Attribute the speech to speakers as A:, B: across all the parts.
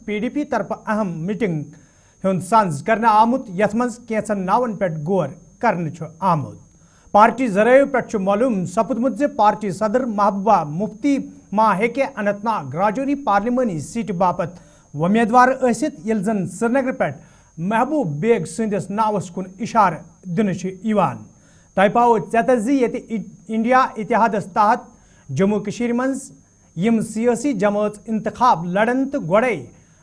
A: PDP طرف اہم meeting ہند sons کرنے آمت یت مز کینچن ناون پہ غور کرنے آمد پارٹی ذرائع پہ معلوم سپدمت زِ پارٹی صدر محبوبہ مفتی ما ہیکہ اننت ناگ راجوری پارلیمانی سیٹ باپت ومیدوار ٲسِتھ ییٚلہِ زن سرینگر پہ محبوب بیگ سندس ناوس کن اشارہ دنہ تہ پاو ژےٚ زِ ییٚتہِ انڈیا اتحادس تحت جموں کشیر مز یم سیاسی جماعت انتخاب لڑن تو گوڑے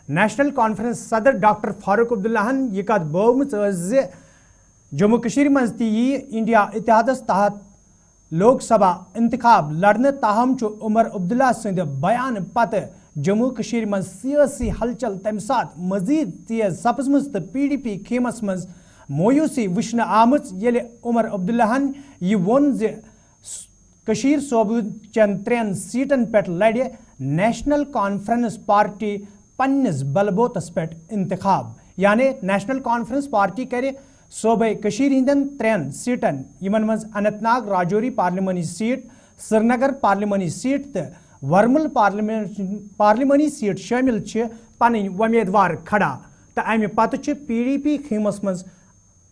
A: نیشنل کانفرنس صدر ڈاکٹر فاروق عبداللہن یہ کت بومت زِ جموں کشیر مز تہِ یی انڈیا اتحادس تحت لوک سبھا انتخاب لڑنے تاہم عمر عبداللہ سند بیان پتہ جموں کشیر مز سیاسی ہلچل تمہ سات مزید تیز سپزمز تو PDP خیمس مز مویوسی وچھنہ آمت ییٚلہِ عمر عبداللہن یہ وون زِ کشیر صوبہ چن 3 سیٹن پہ لڑِ نیشنل کانفرنس پارٹی پنس بلبوتس پہ انتخاب یعنی نیشنل کانفرنس پارٹی کرِ صوبہ کشیر ہندن 3 سیٹن یمن مز اننت ناگ راجوری پارلیمانی سیٹ سرینگر پارلیمانی سیٹ تو ورمل پارلیمانی سیٹ شامل پن ومیدوار کھڑا تو امہ پتہ PDP خیمس مز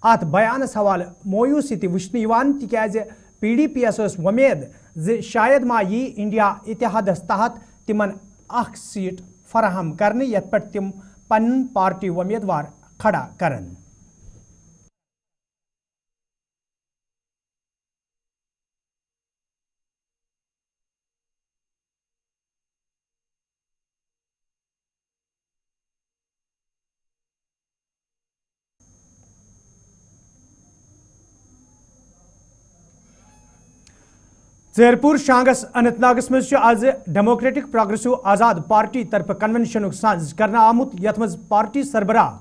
A: ات بیانس حوالہ مویوسی تہ وچھنہ تکیازِ PDP یس ومید زِ شاید ما یی انڈیا اتحادس تحت تمن اخ سیٹ فراہم کرنے یت پہ تم پن پارٹی ومیدوار کھڑا کرن ژیرپور شانگس اننت ناگس مز آز ڈیموکریٹک پروگریسو آزاد پارٹی طرف کنونشن ساز کرنا آمت یت مز پارٹی سربراہ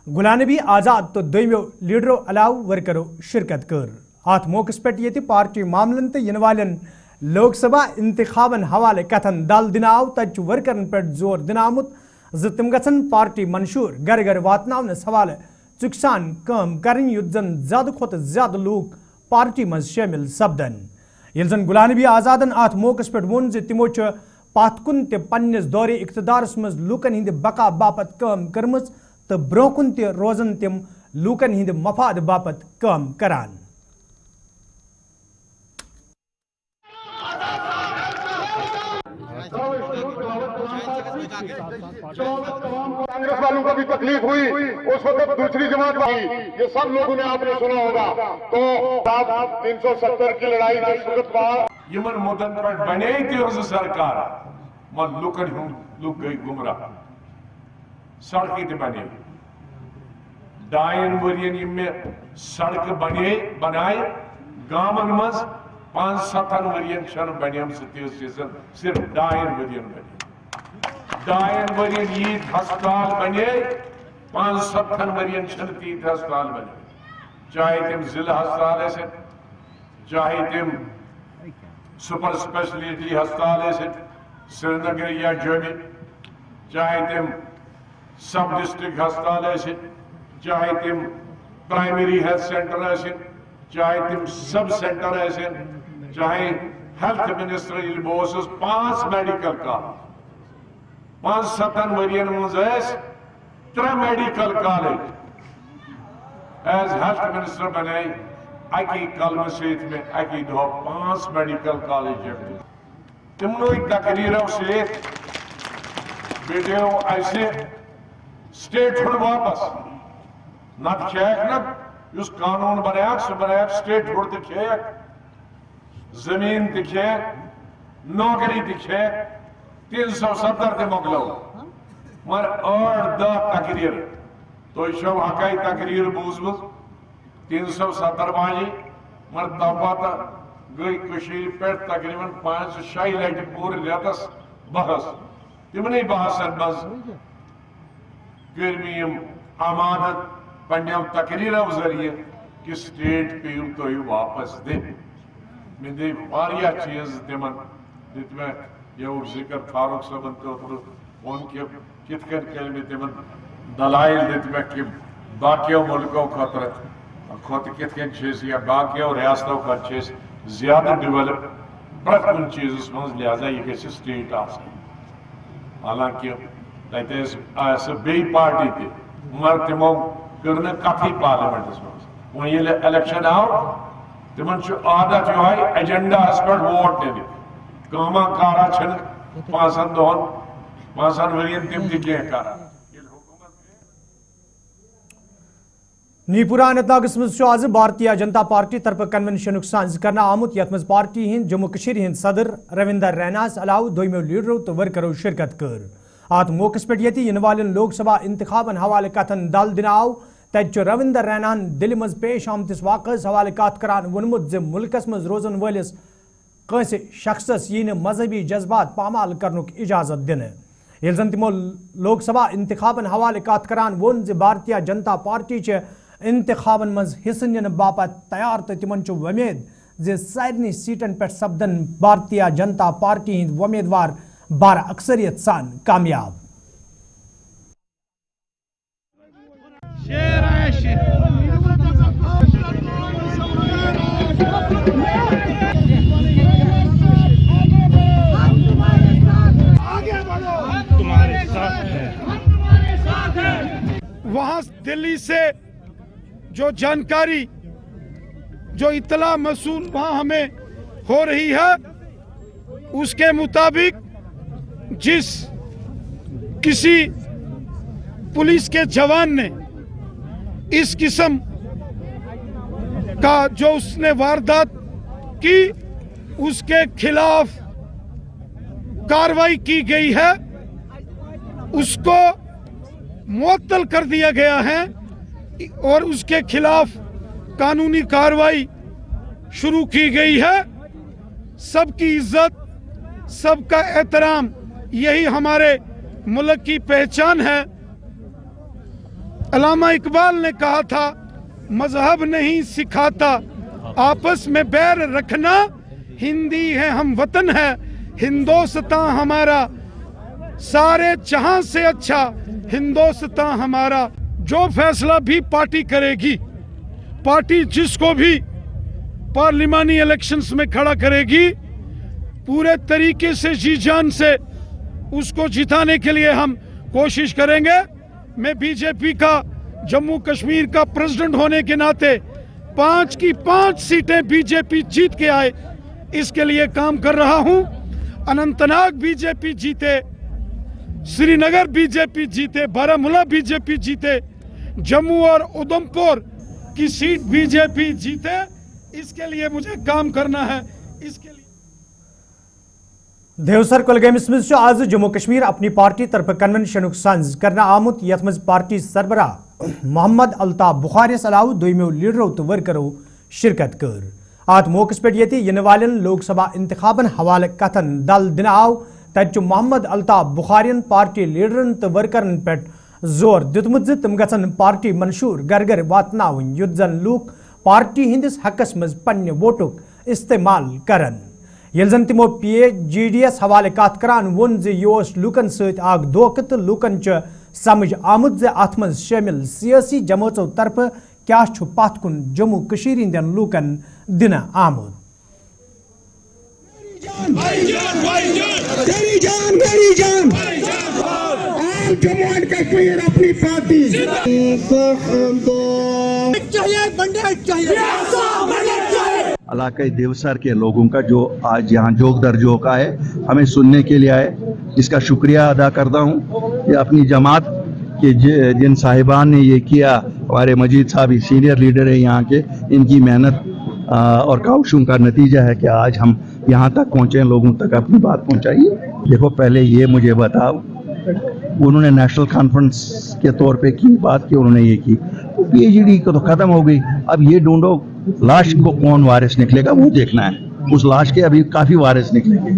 A: غلام نبی آزاد تو دویمو لیڈرو علاوہ ورکرو شرکت کر ات موقع پہ یہ پارٹی معاملن تو ین والن لوک سبھا انتخابن حوالہ کتھن دل دن آو تت ورکرن پہ زور دن آمت زِ تم گھن پارٹی منشور گھر گھر واتناونس حوالہ چکسان کام کرن یت زن زیادہ کھت زیادہ لوک پارٹی مز شامل سپدن یل زن غلام نبی آزادن ات موقع پہ وون زِ تمو پت کن تہ پنس دور اقتدارس مز لوکن ہند بقا باپت کام کرمز تو برو کن تہ روزن تم لوکن ہند مفاد باپت کام کران
B: کانگریس والوں کو بھی تکلیف ہوئی اس وقت دوسری جماعت آئی یہ سب لوگوں نے آپ نے سنا ہوگا تو 370 کی لڑائی جس وقت بعد
C: یمن مدن پر بنے تھی سرکار من لوکن ہوں لوگ گئی گمراہ سڑکی تے بنے 2 ورین میں سڑک بنائے گامن مز 5-7 ورین چھن بنیم صرف 2 ورین بنے 2 ورین یت ہسپتال بنے 5-7 ورین چھن تیت ہسپتال بنے چاہے تم ضلع ہسپتال ایسے چاہے تم سپر اسپیشلٹی ہسپتال ایسے سرینگر یا جومی چاہے تم سب ڈسٹرکٹ ہسپتال ایسے چاہے تم پرائمری ہیلتھ سینٹر ایسے چاہے تم سب سینٹر ایسے چاہے ہیلتھ منسٹر بہت 5 میڈیکل کالج 5-7 ورین مز 3 medical college as health minister بنے اکی کلمہ سیت میں اکی دو 5 میڈیکل کالج تمنو تقریروں سے بیٹیو ایسے سٹیٹ ہوڈ واپس نت کھیک نت اس قانون بنایا سو بنایا سٹیٹ ہوڈ تہ کھیک زمین تہ کھیک نوکری تہ کھیک 370 تہ مکلو مگر 8-10 تقریر تو شو حقائی تقریر بوزمز 370 باجی مگر تاپاتا گئی کشیر پر تقریباً 5-6 لٹہ پور ریتس بحث تمنی بحثن مز کرمیم آمادت پنیو تقریرو ذریعہ کہ سٹیٹ پیو تو واپس دے میں دے واریا چیز تمن دیت میں یہ ذکر فاروق صاحبن تو ان کے کت کر میں تمن دلائل دیت میں کہ باقیوں ملکوں خطر خود کت کن چیز یا باقیوں ریاستوں کا چیز زیادہ ڈیولپ پرت کن چیز اس میں لہذا یہ کسی سٹیٹ آسان حالانکہ तत सह बे पार्टी ते मगर तिमो कर कथी पार्लियामेंटस मज वो ये इलेक्शन आव तिमन आदत यो एजेंडा पे वोट दिन कामा कारा 5 दोहन 5 वरियन तिम कह कर
A: नीपुरा अनंतनाग मज आज भारतीय जनता पार्टी तरफ कन्वेंशन सांज करना आमुत यथ मज पार्टी हंद जम्मू कश्मीर हंद सदर रविंदर रैनास अलाव दोयमो लीडरों तो वर्करों शिरकत कर अत मौके पे इन वालन लोकसभा इंतखाबन हवाले कथन दल दिन आव तत रविंदर रैनान दिल्ली मज पेश आमतिस वाकस हवाले कत करान वोनमुत ज मुल्कस मज रोजन वलिस कंस शख्सस यी मजहबी जज्बात पामाल करनुक इजाजत दिन ये जन तिमो लोकसभा इंतखाबन हवाले कत करान वोन ज भारतीय जनता पार्टी इंतखाबन मज हिस्स निन बापत तैयार तो तिमन वमेद जे सारनी सीटन पे सपदन भारतीय जनता पार्टी हंद उम्मीदवार बार अक्सरियत सान कामयाब।
D: वहां दिल्ली से जो जानकारी जो इतला मसूल वहां हमें हो रही है उसके मुताबिक जिस किसी पुलिस के जवान ने इस किस्म का जो उसने वारदात की उसके खिलाफ कार्रवाई की गई है उसको मुअत्तल कर दिया गया है और उसके खिलाफ कानूनी कार्रवाई शुरू की गई है। सबकी इज्जत सबका एहतराम यही हमारे मुल्क की पहचान है। अल्लामा इकबाल ने कहा था मजहब नहीं सिखाता आपस में बैर रखना, हिंदी है हम वतन है हिंदोस्तां हमारा, सारे जहां से अच्छा हिंदोस्तां हमारा। जो फैसला भी पार्टी करेगी, पार्टी जिसको भी पार्लिमानी इलेक्शंस में खड़ा करेगी पूरे तरीके से जी जान से उसको जिताने के लिए हम कोशिश करेंगे। मैं बीजेपी का जम्मू कश्मीर का प्रेसिडेंट होने के नाते 5 की 5 सीटें बीजेपी जीत के आए इसके लिए काम कर रहा हूं। अनंतनाग बीजेपी जीते, श्रीनगर बीजेपी जीते, बारामूला बीजेपी जीते, जम्मू और उधमपुर की सीट बीजेपी जीते, इसके लिए मुझे काम करना है। इसके लिए
A: देवसर कुलगामिस मज आज जम्मू कश्मीर अपनी पार्टी तरफ कन्वेंशन सांज करना आमुत यथ मज पार्टी सरबराह मोहम्मद अल्ताफ बुखारिस अलाव दोयमो लीडरों तो वर्करों शिरकत कर अत मौके पे इन वालन लोकसभा इंतखाबन हवाले कथन दल दिन आव तत मोहम्मद अल्ताफ बुखारियन पार्टी लीडरन तो वर्करन पे जोर दितमुत ज तम गसन पार्टी मंशूर घर घर वातनावन युत जन लूक पार्टी हंदिस हकस मज पन्ने वोटुक इस्तेमाल करन। येल जन तिमो PAGDS हवाले कत करान वोन ज यह लूकन सत आग धोख तो लूकन समझ आमुत ज अथ मज शामिल सियासी जमातों तरफ क्या पथ कुन जम्मू कश्मीर हंदन लूकन दिन आमुत।
E: तेरी जान मेरी जान जम्मू एंड कश्मीर अपनी पार्टी
F: इलाके देवसर के लोगों का जो आज यहाँ जोग दर जो का है हमें सुनने के लिए आए, इसका शुक्रिया अदा करता हूँ। ये अपनी जमात के जिन साहिबान ने ये किया, हमारे मजीद साहब सीनियर लीडर है यहाँ के, इनकी मेहनत और काउशों का नतीजा है कि आज हम यहाँ तक पहुँचे, लोगों तक अपनी बात पहुँचाइए। देखो पहले ये मुझे बताओ, उन्होंने नेशनल कॉन्फ्रेंस के तौर पे की बात की, उन्होंने ये की, PAGD को तो खत्म हो गई। अब ये ढूंढो लाश को कौन वारिस निकलेगा, वो देखना है। उस लाश के अभी काफी वारिस निकलेंगे।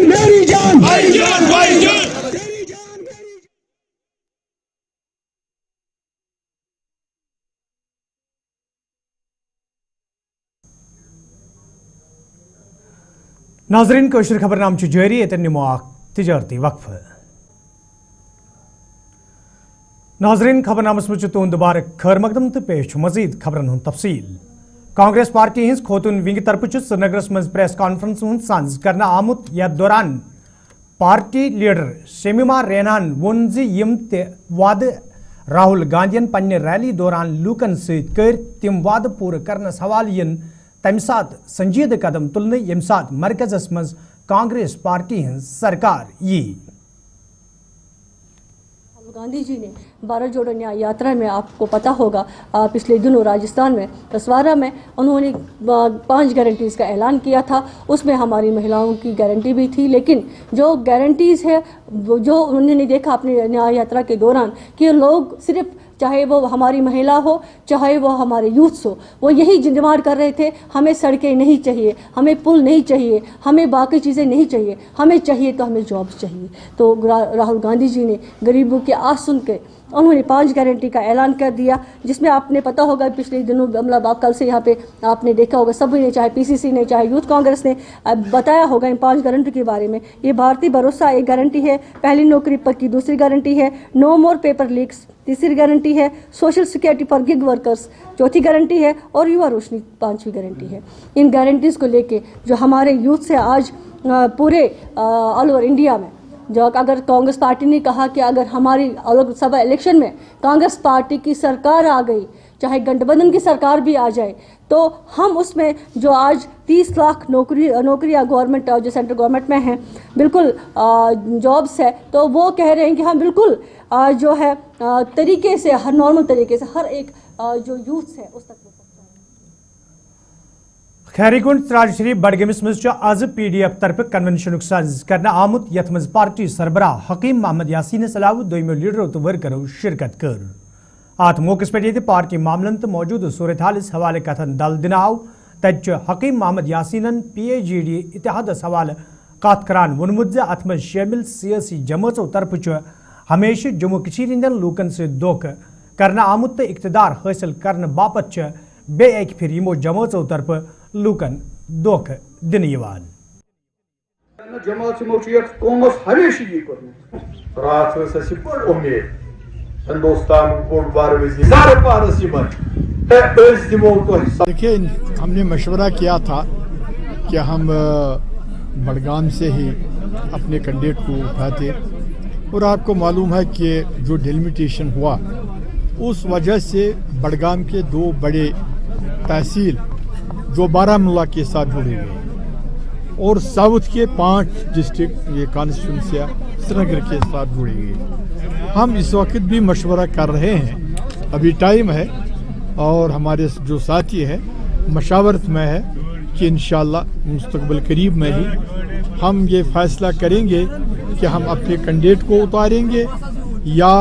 E: मेरी जान भाई जान भाई जान तेरी जान मेरी
A: नाजरीन कोशिश खबरनाम जारी ये निमो तिजारती वक्फ। नाजरीन खबरनामस मज तुंद दोबारा खैर मकदम तो पेश मजीद खबरन हूं तफसील। कांग्रेस पार्टी हंस खोतुन विंग तरफ श्रीनगरस मज प्रेस कॉन्फ्रेंस हूं सांज करना आमुत। यथ दौरान पार्टी लीडर शमीमा रेनान वोन यम ते वाद राहुल गांधीन पन्ने रैली दौरान लूकन सहित कर तिम वाद पूरा करनस हवाल यन तम सात संजीद कदम तुलने यम सात मरकजस मज कांग्रेस पार्टी हन सरकार यी।
G: गांधी जी ने भारत जोड़ो न्याय यात्रा में आपको पता होगा पिछले दिनों राजस्थान में तसवारा में उन्होंने 5 गारंटीज़ का ऐलान किया था। उसमें हमारी महिलाओं की गारंटी भी थी, लेकिन जो गारंटीज़ है जो उन्होंने देखा अपनी न्याय यात्रा के दौरान कि लोग सिर्फ चाहे वो हमारी महिला हो चाहे वो हमारे यूथ्स हो, वो यही डिमांड कर रहे थे, हमें सड़कें नहीं चाहिए, हमें पुल नहीं चाहिए, हमें बाकी चीज़ें नहीं चाहिए, हमें चाहिए तो हमें जॉब्स चाहिए। तो राहुल गांधी जी ने गरीबों की आस सुन के उन्होंने 5 गारंटी का ऐलान कर दिया, जिसमें आपने पता होगा पिछले दिनों मतलब आप कल से यहाँ पे आपने देखा होगा सभी ने, चाहे पीसीसी ने चाहे यूथ कांग्रेस ने बताया होगा इन 5 गारंटी के बारे में। ये भारतीय भरोसा एक गारंटी है, पहली नौकरी पक्की दूसरी गारंटी है, नो मोर पेपर लीक्स तीसरी गारंटी है, social security for gig workers चौथी गारंटी है और युवा रोशनी 5वीं गारंटी है। इन गारंटीज़ को लेके जो हमारे यूथ से आज पूरे ऑल ओवर इंडिया में जो अगर कांग्रेस पार्टी ने कहा कि अगर हमारी लोकसभा इलेक्शन में कांग्रेस पार्टी की सरकार आ गई, चाहे गठबंधन की सरकार भी आ जाए, तो हम उसमें जो आज 30 लाख नौकरियां गवर्नमेंट जो सेंट्रल गवर्नमेंट में हैं बिल्कुल जॉब्स है, तो वो कह रहे हैं कि हम बिल्कुल जो है तरीके से हर नॉर्मल तरीके से हर एक जो यूथ है उस तक
A: खैरीकुंड त्राज शरीफ बडगमिस मज आज PDF तरफ कन्वेंशन साज करना आमुत यथ मज पार्टी सरबराह हकीम मोहम्मद यासीन अलाव दोयमो लीडरों तो वर्करों शिरकत कर। आत मौके पे पार्टी मामलन तो मौजूद सूरत हालस हवाले कथन दल दिन आव तच हकीम मोहम्मद यासीन PAGD इतिहादस हवाले कत करान वोनमुत अत मज शामिल सियासी जमातों तरफ हमेशा जम्मू कशीर हिंदन लूकन से धोख करना आमुत तो इख्तिदार हासिल करने बापत बे एक फिर यमो जमातों तरफ लूकन धोख दिन यवान।
H: जमात कौमस हमेशा ये रात बड़ उम्मीद हिंदुस्तान बोर्ड बार
I: देखिए, हमने मशवरा किया था कि हम बडगाम से ही अपने कैंडिडेट को उठाते, और आपको मालूम है कि जो डिलिमिटेशन हुआ उस वजह से बडगाम के 2 बड़े तहसील जो बारामूला के साथ जुड़े हुए और साउथ के 5 डिस्ट्रिक्ट ये कॉन्स्टिट्यूंसियाँ श्रीनगर के साथ जुड़े हुए। हम इस वक्त भी मशवरा कर रहे हैं, अभी टाइम है और हमारे जो साथी है मशावरत में है कि इंशाअल्लाह मुस्तकबिल करीब में ही हम ये फैसला करेंगे कि हम अपने कैंडिडेट को उतारेंगे या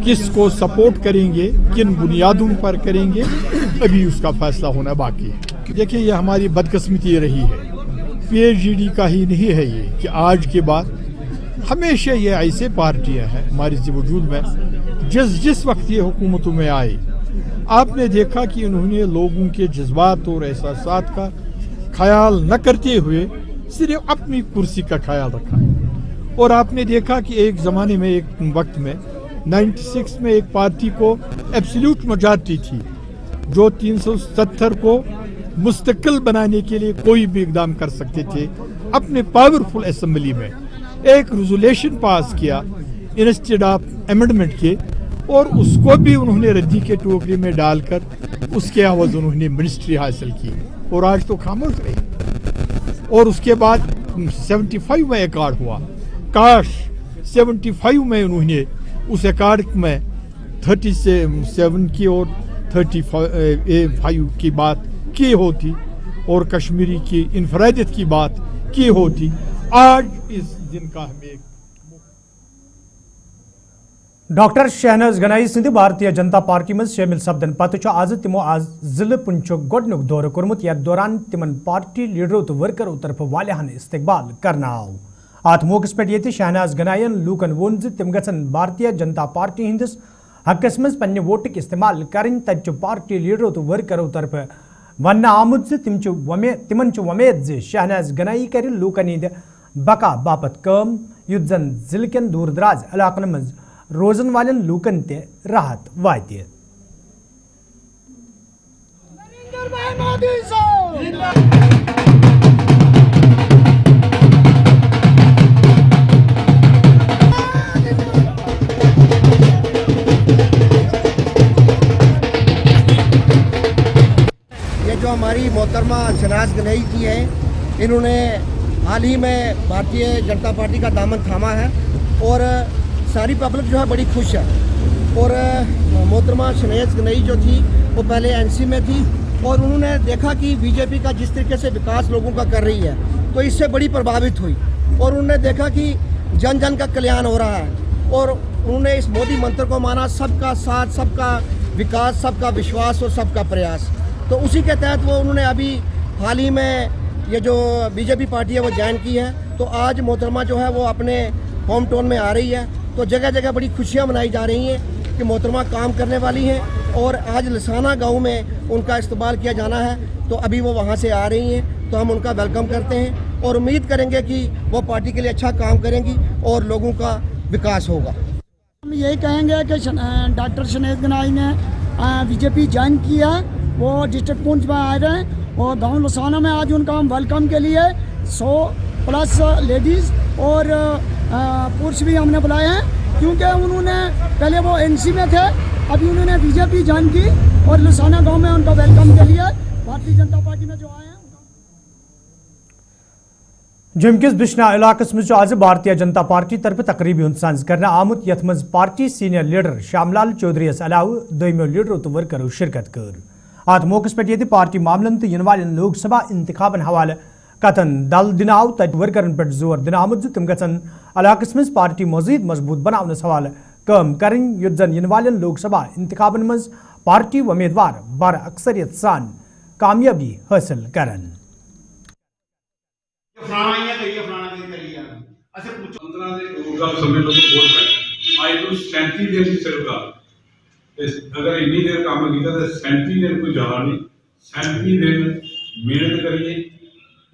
I: किस को सपोर्ट करेंगे, किन बुनियादों पर करेंगे, अभी उसका फैसला होना बाकी है। देखिए, ये हमारी बदकिस्मती रही है, PAGD का ही नहीं है ये कि आज के बाद हमेशा ये ऐसे पार्टियां हैं हमारे वजूद में जिस वक्त ये हुकूमतों में आए आपने देखा कि उन्होंने लोगों के जज्बात और एहसासात का ख्याल न करते हुए सिर्फ अपनी कुर्सी का ख्याल रखा। और आपने देखा कि एक ज़माने में एक वक्त में 96 में एक पार्टी को एब्सोल्यूट मेजॉरिटी थी जो 370 को मुस्तकिल बनाने के लिए कोई भी इकदाम कर सकते थे। अपने पावरफुल असेंबली में एक रेजोल्यूशन पास किया इंस्टेड ऑफ अमेंडमेंट के, और उसको भी उन्होंने रद्दी के टोकरी में डालकर उसके आवाज उन्होंने मिनिस्ट्री हासिल की और आज तो खामोश रही। और उसके बाद 75 में अकार्ड हुआ, काश 75 में उन्होंने उस अकार्ड में 37 की और 35 की बात की होती और कश्मीरी की इनफरादियत की बात की होती, आज इस दिन का हमें।
A: डॉक्टर शहनाज गनाई सिंध भारतीय जनता पार्टी में शामिल सपदन पत आज तिमो आज जिले पुंछो गोडनुक दौर कोर्मुत यथ दौरान तिमन पार्टी लीडरों तो वर्करों तरफ वालियान इस्तकबाल करना आव। अत मौके पे शहनाज गनायन लूकन वोन तिम गन भारतीय जनता पार्टी हंदिस हकस मज पन्ने वोटक इस्तेमाल करें तत पार्टी लीडरों तो वर्करों तरफ वन आमुत तिमन वमेद शहनाज गनाई कर लूकन हिंद बका बापत कम युद्ध जन जिले कन दूर दराज इलाकन मज रोजन वालन लूकन ते राहत वाते।
J: हमारी मोहतरमा शनाज गनई की है। इन्होंने हाल ही में भारतीय जनता पार्टी का दामन थामा है और सारी पब्लिक जो है बड़ी खुश है। और मोहतरमा शनाज गनई जो थी वो पहले एनसी में थी और उन्होंने देखा कि बीजेपी का जिस तरीके से विकास लोगों का कर रही है तो इससे बड़ी प्रभावित हुई और उन्होंने देखा कि जन जन का कल्याण हो रहा है और उन्होंने इस मोदी मंत्र को माना, सबका साथ, सबका विकास, सबका विश्वास और सबका प्रयास। तो उसी के तहत वो उन्होंने अभी हाल ही में ये जो बीजेपी पार्टी है वो ज्वाइन की है। तो आज मोहतरमा जो है वो अपने होम टाउन में आ रही है। तो जगह जगह बड़ी खुशियाँ मनाई जा रही हैं कि मोहतरमा काम करने वाली हैं और आज लसाना गांव में उनका इस्तकबाल किया जाना है। तो अभी वो वहाँ से आ रही हैं तो हम उनका वेलकम करते हैं और उम्मीद करेंगे कि वो पार्टी के लिए अच्छा काम करेंगी और लोगों का विकास होगा।
K: हम यही कहेंगे कि डॉक्टर शनाज गनई ने बीजेपी ज्वाइन की है, वो डिस्ट्रिक्ट पुंछ में आ रहे हैं और गांव लसाना में आज उनका हम वेलकम के लिए 100+ लेडीज़ और पुरुष भी हमने बुलाए हैं क्योंकि उन्होंने पहले वो एनसी में थे, अभी उन्होंने बीजेपी ज्वाइन की और लसाना गांव में उनका वेलकम के लिए भारतीय जनता पार्टी में जो आए हैं।
A: जमकिस बिश्ना इलाकस में आज भारतीय जनता पार्टी तरफ तकरीबी हुंद सांज करना आमुत यथ मज party senior leader Shyamlal Chaudhary अलाव दोमो लीडरों तो वर्करों शिरकत कर। अत मौके पे पार्टी मामलन तो इन वालन लोकसभा इंतखाबन हवाले कथन दल दिन आव तट वर्करन पे जोर दिन आमुत तम गन इलाकस मज पार्टी मजीद मजबूत बनावनस हवाले काम करें युद्ध जन इन वालन लोकसभा इंतखाबन मज पार्टी उम्मीदवार बर अक्सरियत सान कामयाबी हासिल करन।
L: अगर इन्नी देर काम किया तो 37 दिन कोई ज़्यादा नहीं, 37 दिन मेहनत करिए।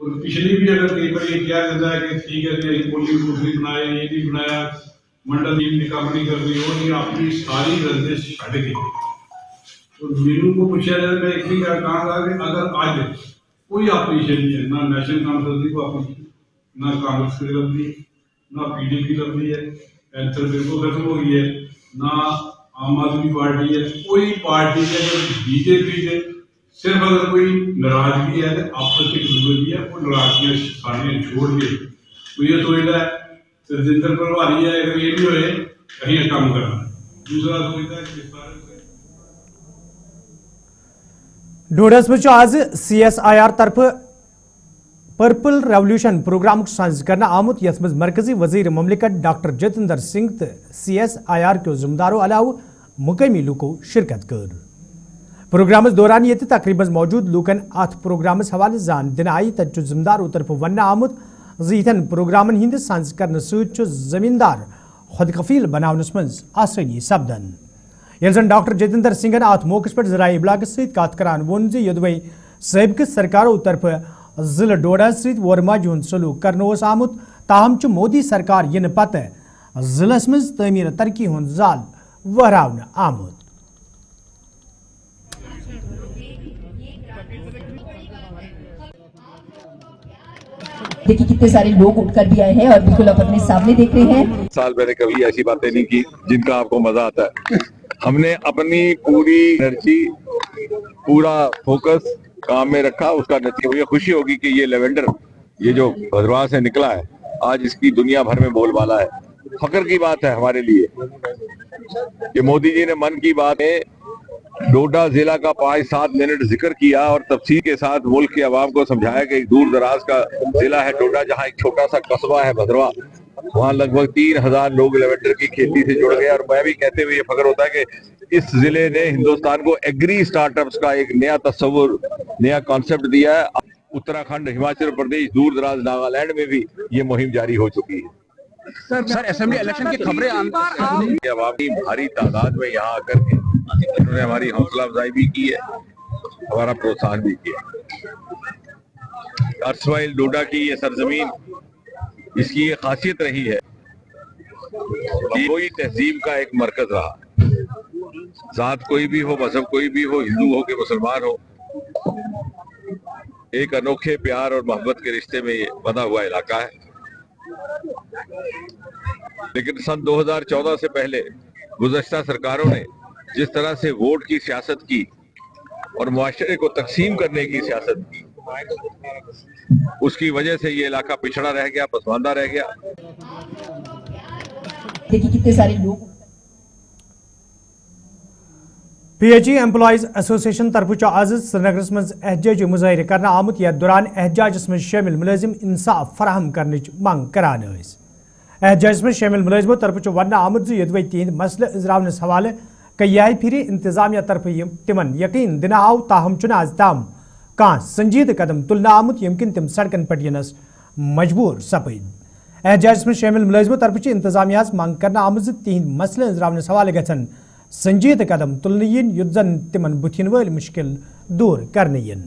L: और पिछली भी अगर कई बार ये क्या कहता है कि ठीक है जी पोलिंग बूथ नहीं बनाया, ये नहीं बनाया, मंडल टीम ने काम नहीं कर रही, वो नहीं, अपनी सारी रंजिश छड़ गई। तो मेनू को पूछा जाए मैं एक ही कहा कि अगर आज कोई ऑपोजिशन नहीं है, ना नेशनल कांफ्रेंस को ऑपोजिशन, ना कांग्रेस की लग है, ना पीडीपी लग रही है, एंथर बिल्कुल खत्म हो गई है, ना आम आदमी पार्टी है, कोई पार्टी है जो बीजेपी से सिर्फ अगर कोई नाराजगी है तो आपस में भी है, वो नाराजगियां सारियां छोड़ के तो ये सोचता है सरजिंदर प्रभारी है, अगर ये भी होए कहीं काम करना। दूसरा सोचता है कि
A: डोडस में आज CSIR तरफ पर्पल रेवोल्यूशन प्रोग्राम सांझ करना आमुत यथ मज मरकजी वजीर ममलिकत डॉक्टर जितेंद्र सिंह तो CSIR के जिम्मेदारों अलाव मुकामी लूको शिरकत कर। प्रोग्राम दौरान ये तकरीबन मौजूद लूकन अथ प्रोग्राम हवाले जान दिन आई तथ जिम्मेदारों तरफ वन आमुत जीतन प्रोग्रामन हिंद सांझ करने सत जमींदार खुद कफील बनावनस मज आसानी सपदन। ये जन डॉक्टर जितेंद्र सिंह अत मौके पर जराये इबलाग सत करान वोन योदवे सबक सरकारों तरफ जिले डोडस वोरमाज हुंद सलूक करने आमुत, ताहम मोदी सरकार इन पत जिलस मज तमीर तरक्की हुंद जाल वहरावन आमुत।
M: देखिए कितने सारे लोग उठकर भी आए हैं और बिल्कुल आप अपने सामने देख रहे हैं।
N: साल मैंने कभी ऐसी बातें नहीं की जिनका आपको मजा आता है। हमने अपनी पूरी एनर्जी, पूरा फोकस काम में रखा, उसका नतीजा मुझे खुशी होगी कि ये लेवेंडर, ये जो भद्रवाह से निकला है, आज इसकी दुनिया भर में बोलबाला है। फख्र की बात है हमारे लिए कि मोदी जी ने मन की बात में डोडा जिला का 5-7 मिनट जिक्र किया और तफसील के साथ मुल्क के अवाम को समझाया कि एक दूर दराज का जिला है डोडा, जहाँ एक छोटा सा कस्बा है भद्रवाह, वहाँ लगभग 3000 लोग लेवेंडर की खेती से जुड़ गए। और मैं भी कहते हुए ये फख्र होता है कि इस जिले ने हिंदुस्तान को एग्री स्टार्टअप्स का एक नया तस्वुर, नया कॉन्सेप्ट दिया है। उत्तराखंड, हिमाचल प्रदेश, दूर दराज नागालैंड में भी ये मुहिम जारी हो चुकी है।
O: सर असेंबली इलेक्शन की खबरें
N: अवामी भारी तादाद में यहाँ आकर के उन्होंने हमारी हौसला अफजाई भी की है, हमारा प्रोत्साहन भी किया। अर्सवाइल डोडा की ये सरजमीन, इसकी ये खासियत रही है कि कोई तहजीब का एक मरकज रहा, जात कोई भी हो, मजहब कोई भी हो, हिंदू हो कि मुसलमान हो, एक अनोखे प्यार और मोहब्बत के रिश्ते में ये बंधा हुआ इलाका है। लेकिन सन 2014 से पहले गुज़श्ता सरकारों ने जिस तरह से वोट की सियासत की اور معاشرے کو تقسیم کرنے کی سیاست کی، اس کی وجہ سے یہ علاقہ پچھڑا رہ گیا، پسماندہ رہ گیا۔
M: دیکھیے کتنے سارے لوگ
A: P H E employees association طرف آز سری نگرس مز احتجاجی مظاہرہ کرنا آمت یتھ دوران احتجاجس مز شامل ملازم انصاف فراہم کرنچ منگ کران ٲسۍ۔ احتجاجس مز شامل ملازمو طرف وننہٕ آمت زِ یوٚدوے تِہنٛدۍ مسلہٕ أزراونس حوالہٕ کیٛاہ پھرِ انتظامیہ طرف تمن یقین دنہٕ آو، تاہم چھُنہٕ آز تام کانٛہہ سنجیدٕ قدم تُلنہٕ آمُت ییٚمہِ کِنۍ تِم سڑکن پٮ۪ٹھ یِنس مجبوٗر سپٕدۍ۔ احتجاجس مز شامل ملازمو طرف انتظامیہ منگ کرنہٕ آمٕژ زِ تِہنٛدۍ مسلہٕ أزراونس حوالہٕ گژھن سنجیدٕ قدم تُلنہٕ یِنۍ یُتھ زن تمن بُتھِ یِنہٕ وٲلۍ مُشکل دوٗر کرنہٕ یِن۔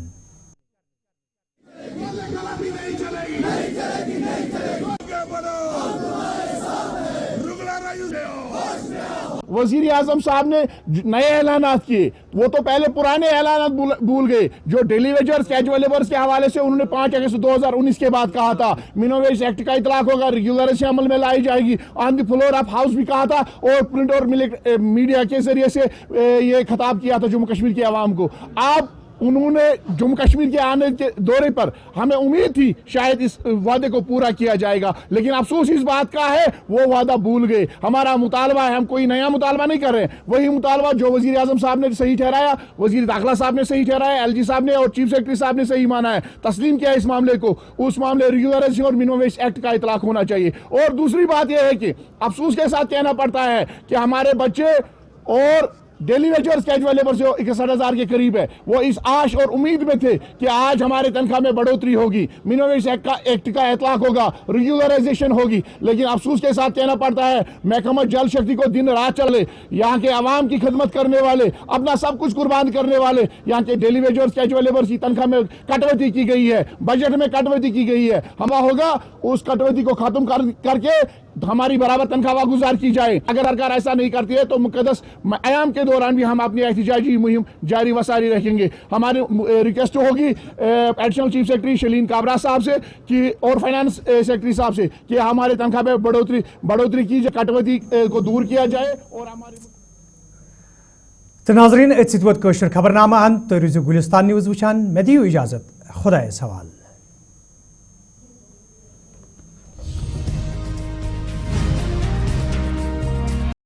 I: وزیر اعظم صاحب نے نئے اعلانات کیے، وہ تو پہلے پرانے اعلانات بھول گئے جو ڈیلی ویجرز کیجول لیبرز کے حوالے سے انہوں نے 5 اگست 2019 کے بعد کہا تھا منیمم ویج ایکٹ کا اطلاق ہوگا، ریگولرسی عمل میں لائی جائے گی، آن دی فلور آف ہاؤس بھی کہا تھا اور پرنٹ اور میڈیا کے ذریعے سے یہ خطاب کیا تھا جموں کشمیر کے عوام کو۔ اب انہوں نے جموں کشمیر کے آنے کے دورے پر ہمیں امید تھی شاید اس وعدے کو پورا کیا جائے گا، لیکن افسوس اس بات کا ہے وہ وعدہ بھول گئے۔ ہمارا مطالبہ ہے، ہم کوئی نیا مطالبہ نہیں کر رہے ہیں، وہی مطالبہ جو وزیر اعظم صاحب نے صحیح ٹھہرایا، وزیر داخلہ صاحب نے صحیح ٹھہرایا، ایل جی صاحب نے اور چیف سیکرٹری صاحب نے صحیح مانا ہے، تسلیم کیا اس معاملے کو، اس معاملے ریگولرائزیشن اور منیمم ویج ایکٹ کا اطلاق ہونا چاہیے۔ اور دوسری بات یہ ہے کہ افسوس کے ساتھ کہنا پڑتا ہے کہ ہمارے بچے اور ڈیلی ویجرز کیجول لیبر جو 61,000 کے قریب ہے، وہ اس آش اور امید میں تھے کہ آج ہمارے تنخواہ میں بڑھوتری ہوگی، منیمم ویج ایکٹ کا اطلاق ہوگا، ریگولرائزیشن ہوگی، لیکن افسوس کے ساتھ کہنا پڑتا ہے محکمہ جل شکتی کو دن رات چلے، یہاں کے عوام کی خدمت کرنے والے، اپنا سب کچھ قربان کرنے والے، یہاں کے ڈیلی ویجرز کیجول لیبر کی تنخواہ میں کٹوتی کی گئی ہے، بجٹ میں کٹوتی کی گئی ہے۔ ہمارا ہوگا اس کٹوتی کو ختم کر کے ہماری برابر تنخواہ گزار کی جائے۔ اگر سرکار ایسا نہیں کرتی ہے تو مقدس ایام کے دوران بھی ہم اپنی احتجاجی مہم جاری وساری رکھیں گے۔ ہماری ریکویسٹ ہوگی ایڈیشنل چیف سیکرٹری شلین کابرا صاحب سے اور فائنانس سیکرٹری صاحب سے کہ ہمارے تنخواہ میں بڑھوتری کی کٹوتی کو دور کیا جائے اور ہمارے
A: ناظرین ات ست ووت کٲشُر خبرنامہ ان تُہۍ روٗزِو گُلِستان نیوز وٕچھان، مےٚ دِیِو اِجازت، خۄدایَس حوالہٕ۔